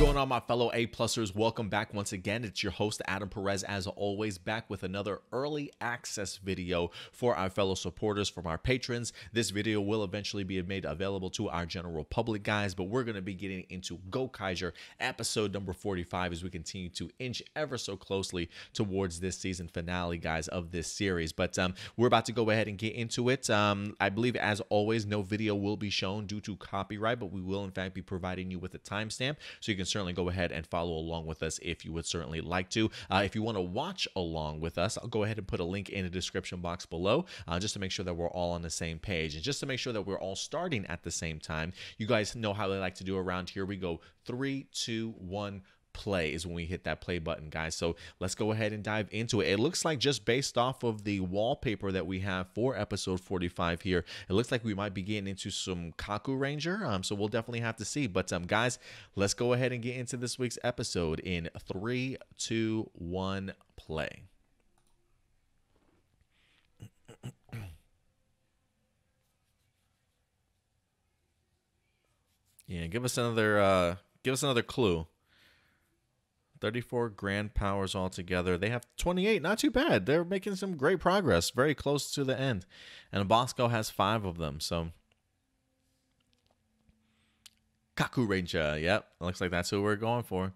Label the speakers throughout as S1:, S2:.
S1: going on, my fellow A-plusers? Welcome back once again. It's your host, Adam Perez, as always, back with another early access video for our fellow supporters, from our patrons. This video will eventually be made available to our general public, guys, but we're going to be getting into Gokaiger episode number 45 as we continue to inch ever so closely towards this season finale, guys, of this series. But we're about to go ahead and get into it. I believe, as always, no video will be shown due to copyright, but we will, in fact, be providing you with a timestamp, so you can certainly go ahead and follow along with us if you would certainly like to. If you want to watch along with us, I'll go ahead and put a link in the description box below, just to make sure that we're all on the same page, and just to make sure that we're all starting at the same time. You guys know how they like to do around here. We go 3, 2, 1, play is when we hit that play button, guys. So let's go ahead and dive into it. It looks like, just based off of the wallpaper that we have for episode 45 here, it looks like we might be getting into some Kakuranger. So we'll definitely have to see. But guys, let's go ahead and get into this week's episode in 3, 2, 1, play. Yeah, give us another clue. 34 grand powers altogether. They have 28. Not too bad. They're making some great progress. Very close to the end. And Bosco has 5 of them. So Kakuranger. Yep. Looks like that's who we're going for.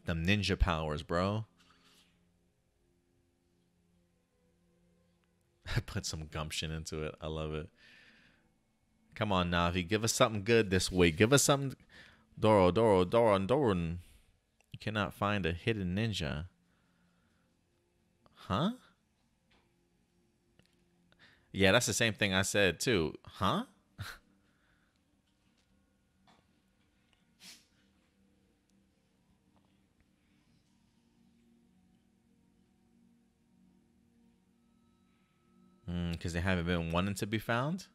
S1: Them ninja powers, bro. I put some gumption into it. I love it. Come on, Navi. Give us something good this week. Give us something. Doran. You cannot find a hidden ninja. Huh? Yeah, that's the same thing I said too. Huh? Because they haven't been wanting to be found?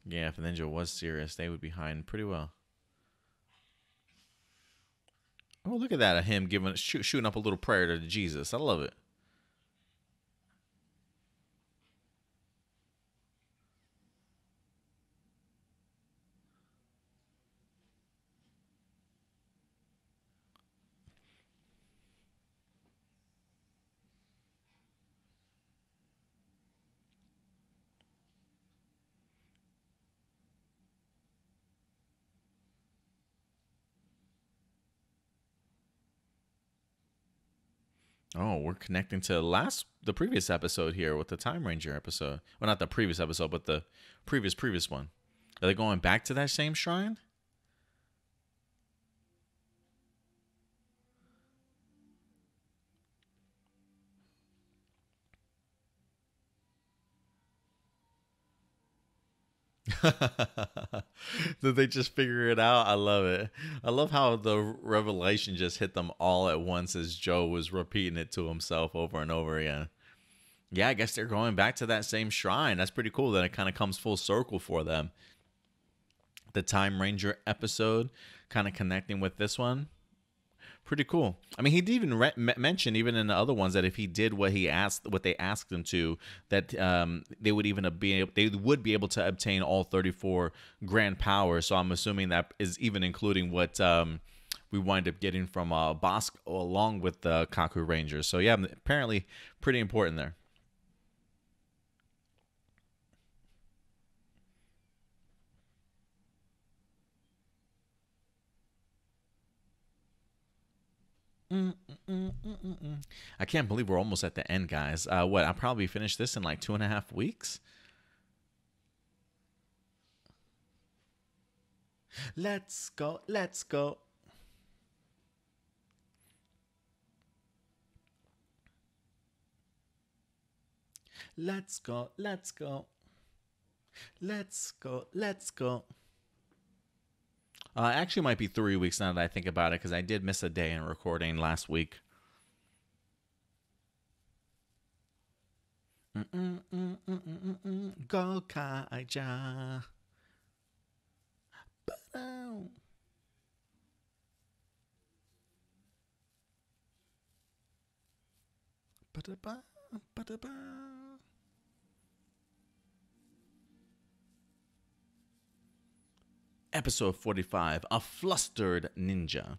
S1: Yeah, if the ninja was serious, they would be hiding pretty well. Oh, look at that, of him shooting up a little prayer to Jesus. I love it. Oh, we're connecting to the previous episode here with the Time Ranger episode. Well, not the previous episode, but the previous one. Are they going back to that same shrine? Did they just figure it out? I love it. I love how the revelation just hit them all at once as Joe was repeating it to himself over and over again. Yeah, I guess they're going back to that same shrine. That's pretty cool that it kind of comes full circle for them. The Time Ranger episode kind of connecting with this one. Pretty cool. I mean, he did even mention, even in the other ones, that if he did what they asked him to, that they would be able to obtain all 34 grand powers. So I'm assuming that is even including what we wind up getting from Bosco along with the Kakuranger. So yeah, apparently pretty important there. I can't believe we're almost at the end, guys. I'll probably finish this in like 2.5 weeks. Let's go. Let's go. Let's go. Let's go. Let's go. Let's go. Actually, might be 3 weeks now that I think about it, because I did miss a day in recording last week. Gokaiger. Episode 45, A Flustered Ninja.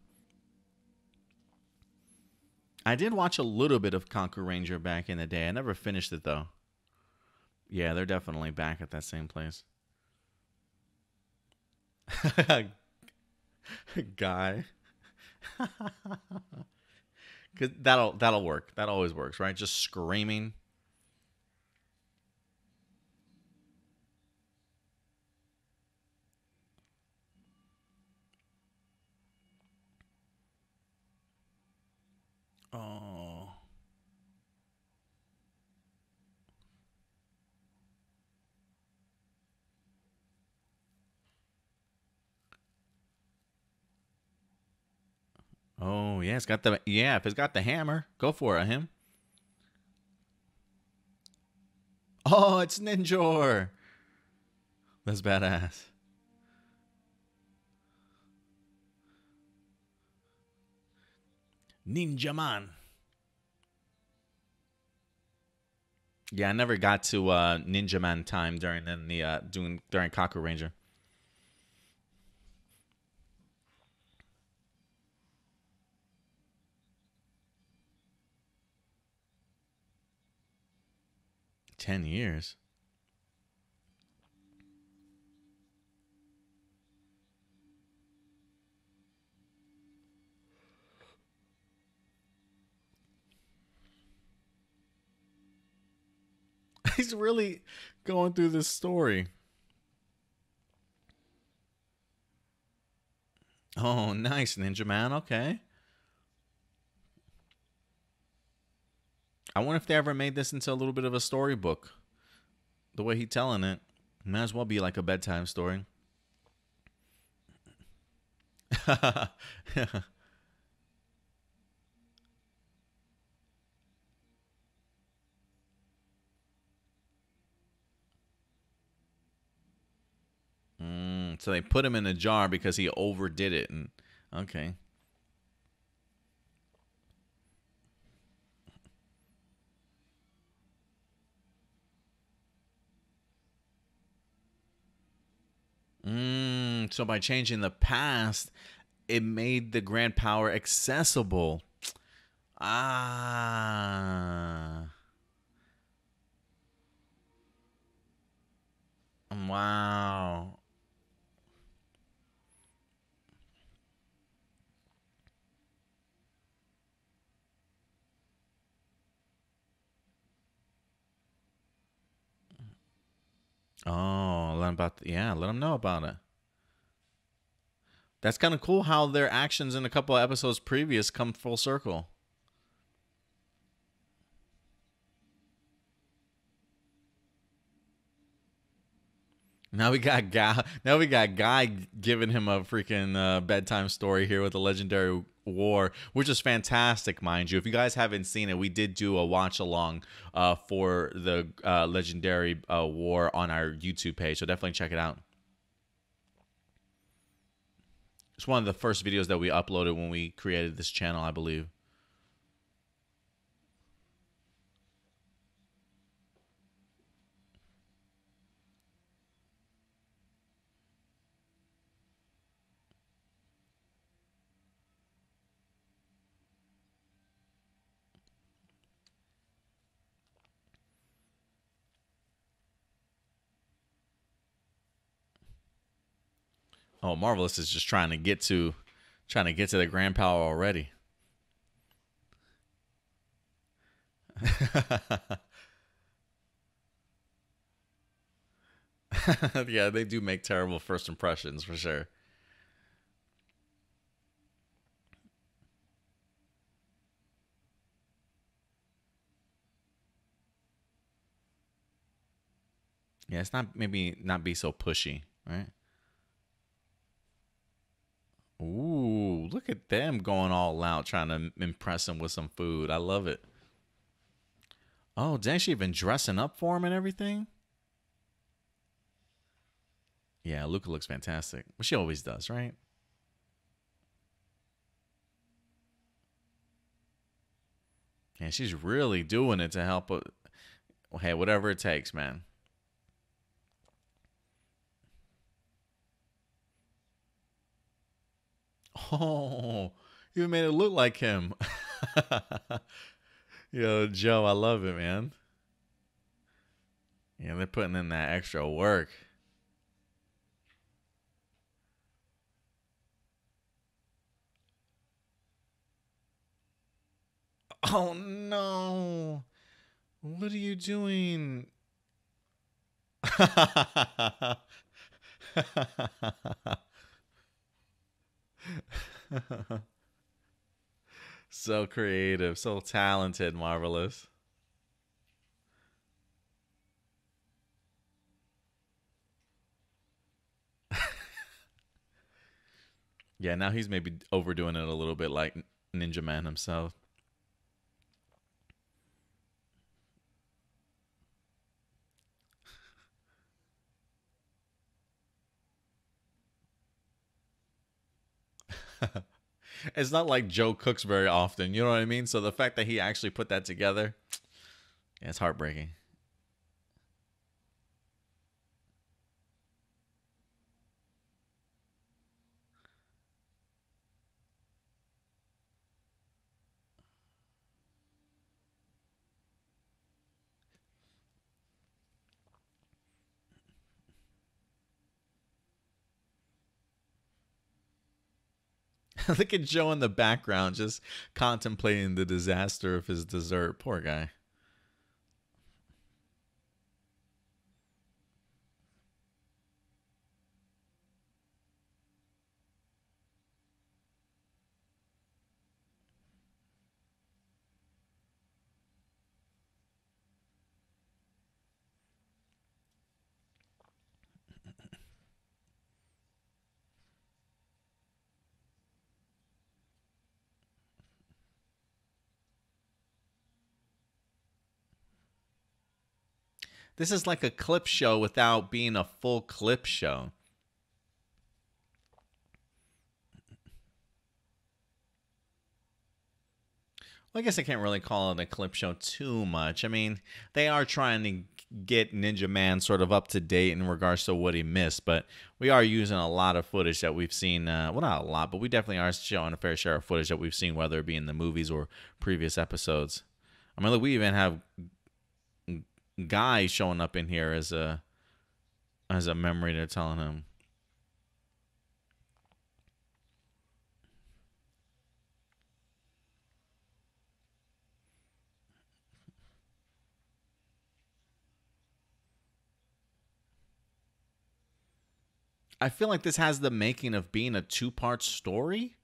S1: I did watch a little bit of Kakuranger back in the day. I never finished it, though. Yeah, they're definitely back at that same place. Guy. Cause that'll work. That always works, right? Just screaming. Oh. Oh, yeah, it's got the if it's got the hammer, go for it, him. Oh, it's Ninjor. That's badass. Ninjaman. Yeah, I never got to Ninjaman time during during Kakuranger. $10 years. He's really going through this story. Oh, nice, Ninjaman. Okay. I wonder if they ever made this into a little bit of a storybook. The way he's telling it, might as well be like a bedtime story. So they put him in a jar because he overdid it. And okay. So by changing the past, it made the grand power accessible. Ah. Wow. Oh, let them know about it. That's kind of cool how their actions in a couple of episodes previous come full circle. Now we got Guy giving him a freaking bedtime story here with the legendary war, which is fantastic, mind you. If you guys haven't seen it, we did do a watch along for the legendary war on our YouTube page, so definitely check it out. It's one of the first videos that we uploaded when we created this channel, I believe. Oh, Marvelous is just trying to get to the grand power already. Yeah, they do make terrible first impressions for sure. Yeah, it's maybe not be so pushy, right? Ooh, look at them going all out trying to impress him with some food. I love it. Oh, dang, she even dressing up for him and everything? Yeah, Luca looks fantastic. But she always does, right? Yeah, she's really doing it to help. Hey, whatever it takes, man. Oh, you made it look like him. Yo, Joe, I love it, man. Yeah, they're putting in that extra work. Oh no. What are you doing? So creative, so talented, marvelous. Yeah, now he's maybe overdoing it a little bit like Ninjaman himself. It's not like Joe cooks very often, you know what I mean? So the fact that he actually put that together, yeah, it's heartbreaking. Look at Joe in the background just contemplating the disaster of his dessert. Poor guy. This is like a clip show without being a full clip show. Well, I guess I can't really call it a clip show too much. I mean, they are trying to get Ninja Man sort of up to date in regards to what he missed, but we are using a lot of footage that we've seen. Well, not a lot, but we definitely are showing a fair share of footage that we've seen, whether it be in the movies or previous episodes. I mean, look, we even have Guy showing up in here as a memory they're telling him. I feel like this has the making of being a two-part story,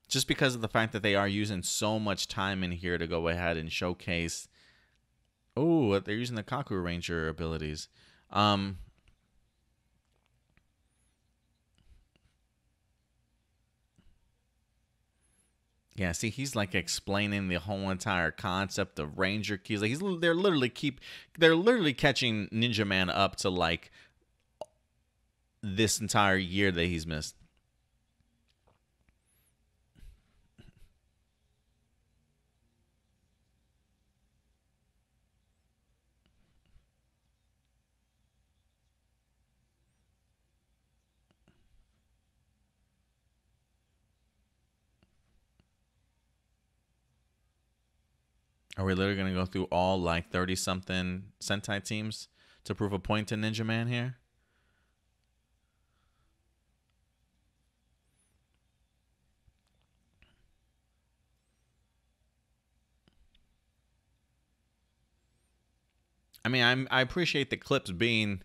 S1: just because of the fact that they are using so much time in here to go ahead and showcase. Oh, they're using the Kakuranger abilities. Um, yeah, see, he's like explaining the whole entire concept of Ranger keys. Like they're literally catching Ninja Man up to like this entire year that he's missed. Are we literally gonna go through all like 30 something Sentai teams to prove a point to Ninja Man here? I mean, I appreciate the clips being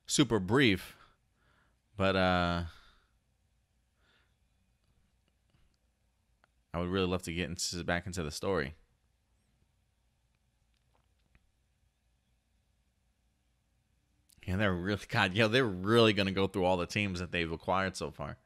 S1: super brief, but I would really love to get back into the story. Yeah, they're really God. Yeah, they're really gonna go through all the teams that they've acquired so far.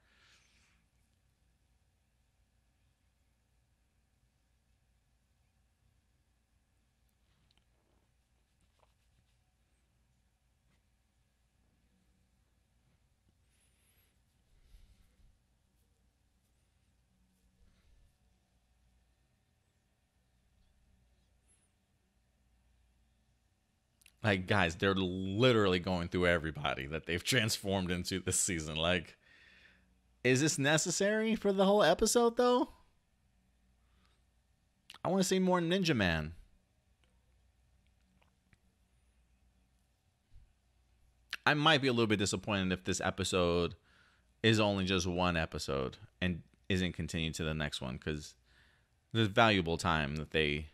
S1: Like, guys, they're literally going through everybody that they've transformed into this season. Like, Is this necessary for the whole episode, though? I want to see more Ninjaman. I might be a little bit disappointed if this episode is only just one episode and isn't continued to the next one, because there's valuable time that they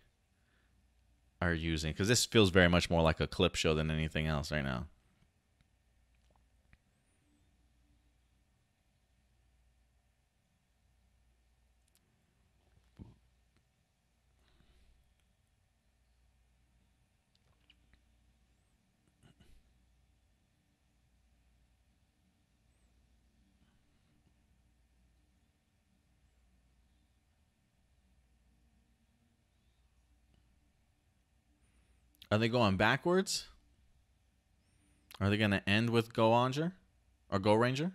S1: are using, because this feels very much more like a clip show than anything else right now. Are they going backwards? Are they going to end with Goanger or Go Ranger?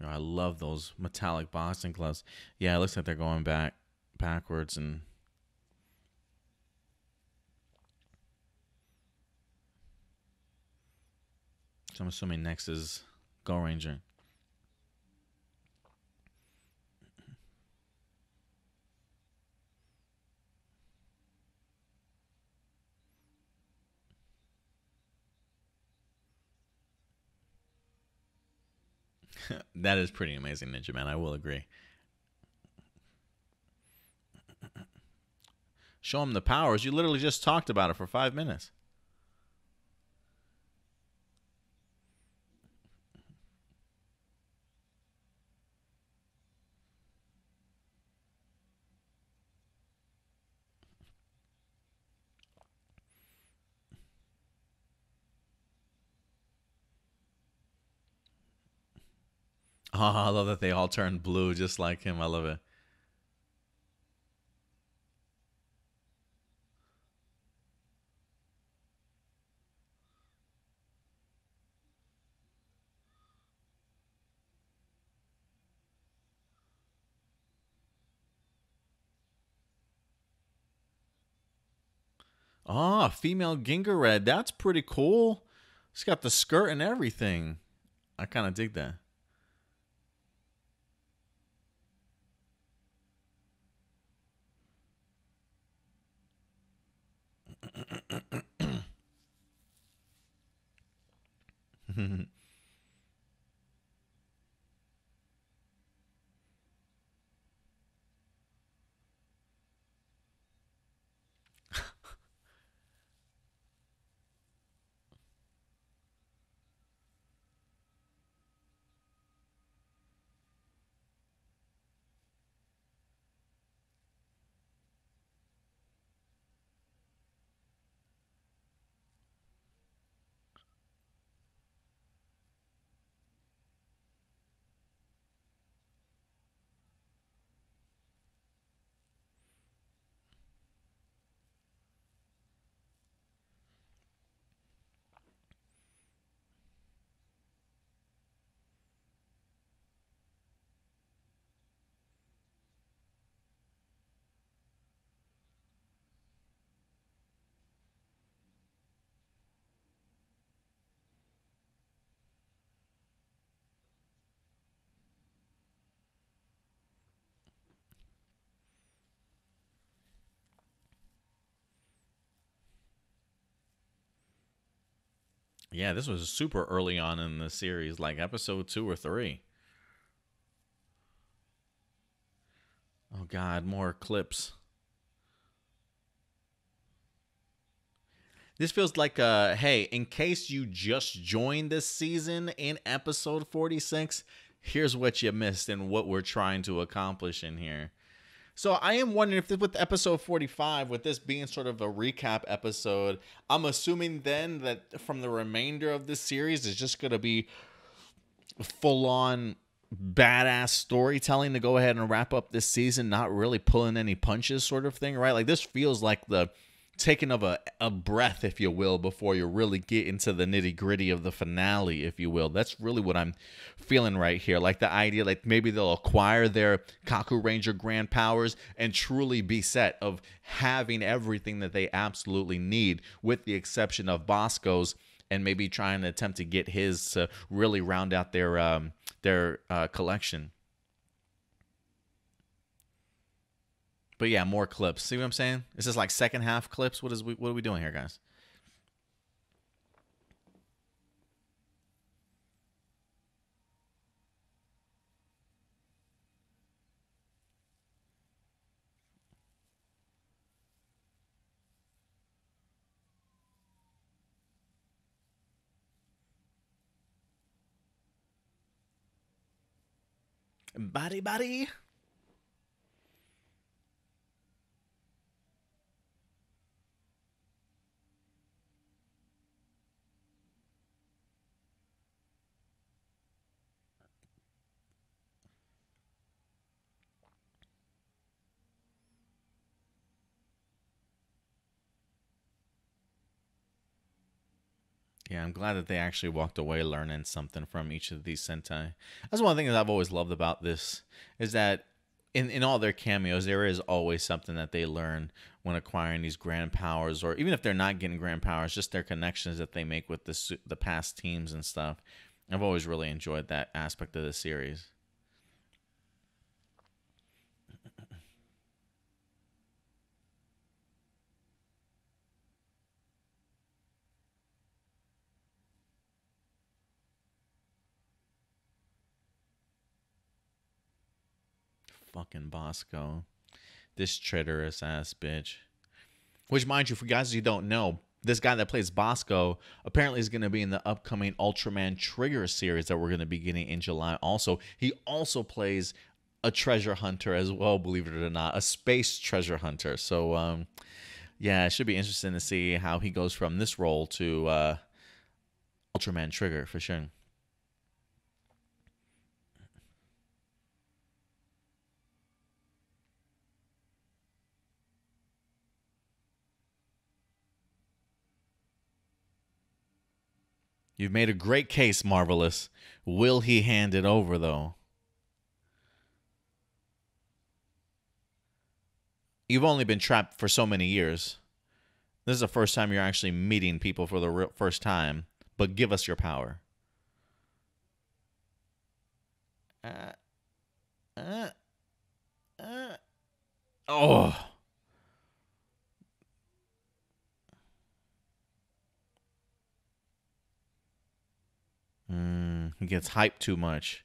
S1: Oh, I love those metallic boxing gloves. Yeah, it looks like they're going backwards, and so I'm assuming next is Go Ranger. That is pretty amazing, Ninjaman. I will agree. Show him the powers. You literally just talked about it for 5 minutes. Oh, I love that they all turned blue just like him. I love it. Oh, female Ginger Red. That's pretty cool. It's got the skirt and everything. I kind of dig that. Yeah, this was super early on in the series, like episode 2 or 3. Oh, God, more clips. This feels like hey, in case you just joined this season in episode 46, here's what you missed and what we're trying to accomplish in here. So I am wondering if with episode 45, with this being sort of a recap episode, I'm assuming then that from the remainder of this series is just going to be full-on badass storytelling to go ahead and wrap up this season, not really pulling any punches sort of thing, right? Like this feels like the taking of a breath, if you will, before you really get into the nitty gritty of the finale, if you will. That's really what I'm feeling right here. Like the idea, like maybe they'll acquire their Kakuranger grand powers and truly be set of having everything that they absolutely need, with the exception of Bosco's, and maybe trying to attempt to get his to really round out their collection. But yeah, more clips. See what I'm saying? Is this like second half clips? What are we doing here, guys? Body. Yeah, I'm glad that they actually walked away learning something from each of these Sentai. That's one thing that I've always loved about this, is that in all their cameos, there is always something that they learn when acquiring these grand powers, or even if they're not getting grand powers, just their connections that they make with the past teams and stuff. I've always really enjoyed that aspect of the series. Fucking Bosco. This traitorous ass bitch. Which, mind you, for guys who don't know, this guy that plays Bosco apparently is going to be in the upcoming Ultraman Trigger series that we're going to be getting in July. Also, he also plays a treasure hunter as well, believe it or not, a space treasure hunter. So, yeah, it should be interesting to see how he goes from this role to Ultraman Trigger for sure. You've made a great case, Marvelous. Will he hand it over, though? You've only been trapped for so many years. This is the first time you're actually meeting people for the first time. But give us your power. Uh, uh, oh. He gets hyped too much.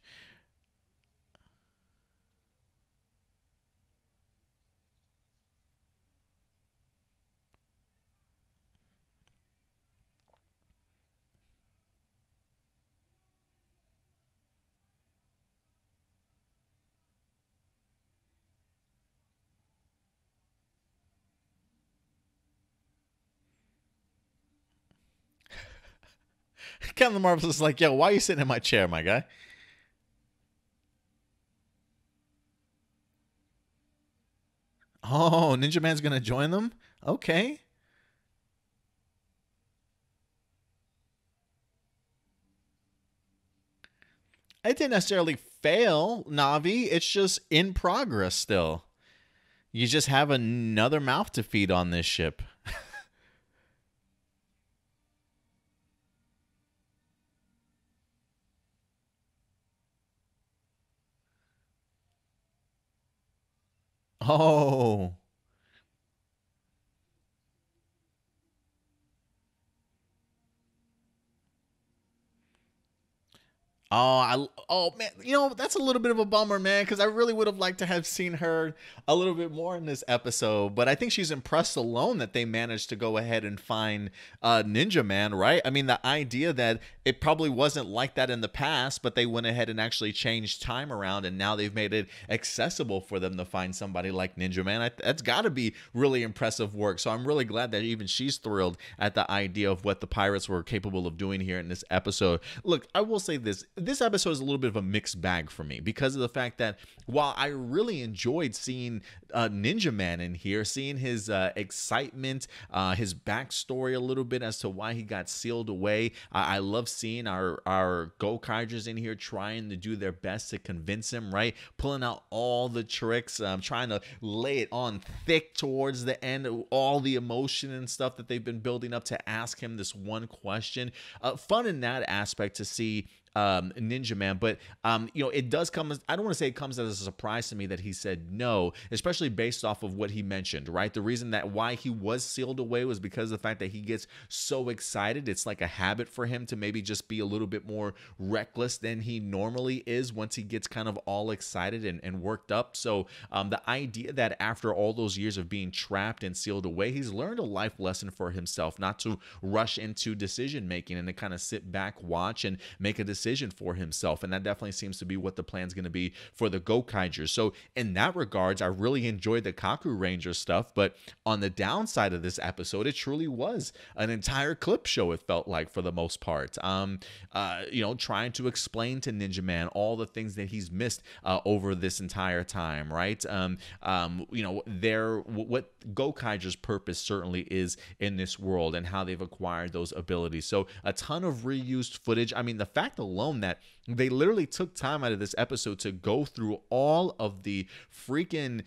S1: Captain Marvelous is like, yo, why are you sitting in my chair, my guy? Oh, Ninja Man's gonna join them? Okay. It didn't necessarily fail, Navi. It's just in progress still. You just have another mouth to feed on this ship. Oh. Oh man, you know, that's a little bit of a bummer, man, because I really would have liked to have seen her a little bit more in this episode. But I think she's impressed alone that they managed to go ahead and find Ninja Man, right? I mean, the idea that it probably wasn't like that in the past, but they went ahead and actually changed time around, and now they've made it accessible for them to find somebody like Ninja Man. That's got to be really impressive work. So I'm really glad that even she's thrilled at the idea of what the pirates were capable of doing here in this episode. Look, I will say this. this episode is a little bit of a mixed bag for me because of the fact that while I really enjoyed seeing Ninjaman in here, seeing his excitement, his backstory a little bit as to why he got sealed away. I love seeing our Gokaigers in here trying to do their best to convince him, right? Pulling out all the tricks, trying to lay it on thick towards the end, all the emotion and stuff that they've been building up to ask him this one question. Fun in that aspect to see Ninjaman, but you know, it does come as, I don't want to say it comes as a surprise to me that he said no, especially based off of what he mentioned, right? The reason that why he was sealed away was because of the fact that he gets so excited. It's like a habit for him to maybe just be a little bit more reckless than he normally is once he gets kind of all excited and worked up. So the idea that after all those years of being trapped and sealed away, he's learned a life lesson for himself, not to rush into decision making and to kind of sit back, watch, and make a decision for himself. And that definitely seems to be what the plan's going to be for the Gokaigers. So in that regards, I really enjoyed the Kakuranger stuff, but on the downside of this episode, it truly was an entire clip show, it felt like, for the most part. You know, trying to explain to Ninjaman all the things that he's missed over this entire time, right? You know, what Gokaiger's purpose certainly is in this world and how they've acquired those abilities. So a ton of reused footage. I mean, the fact alone that they literally took time out of this episode to go through all of the freaking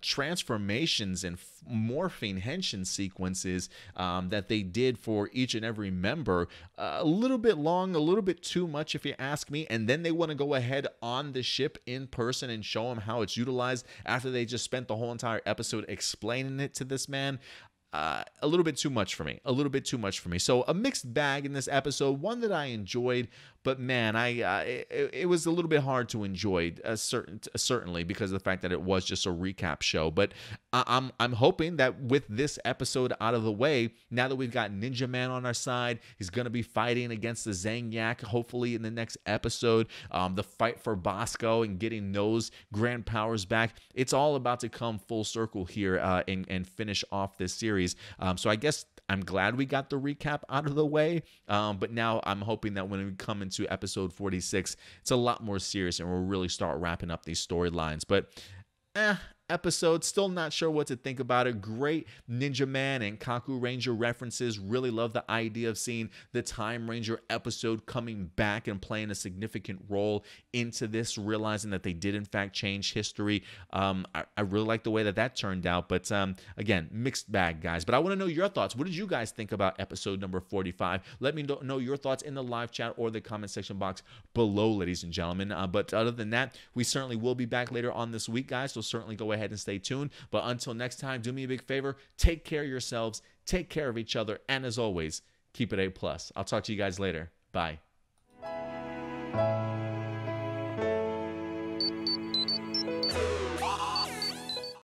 S1: transformations and morphing henshin sequences that they did for each and every member, a little bit long, a little bit too much if you ask me. And then they want to go ahead on the ship in person and show them how it's utilized after they just spent the whole entire episode explaining it to this man. A little bit too much for me. A little bit too much for me. So a mixed bag in this episode, one that I enjoyed, but man, it was a little bit hard to enjoy, certainly because of the fact that it was just a recap show. But I'm hoping that with this episode out of the way, now that we've got Ninjaman on our side, he's going to be fighting against the Zangiak, hopefully in the next episode. The fight for Bosco and getting those grand powers back. It's all about to come full circle here and finish off this series. So I guess I'm glad we got the recap out of the way, but now I'm hoping that when we come into episode 46, it's a lot more serious and we'll really start wrapping up these storylines. But episode, still not sure what to think about it. Great Ninjaman and Kakuranger references. Really love the idea of seeing the Time Ranger episode coming back and playing a significant role into this, realizing that they did in fact change history. I really like the way that turned out, but again, mixed bag, guys. But I want to know your thoughts. What did you guys think about episode number 45? Let me know your thoughts in the live chat or the comment section box below, ladies and gentlemen. But other than that, we certainly will be back later on this week, guys, so certainly go ahead and stay tuned. But until next time, do me a big favor, take care of yourselves, take care of each other, and as always, keep it A+. I'll talk to you guys later. Bye.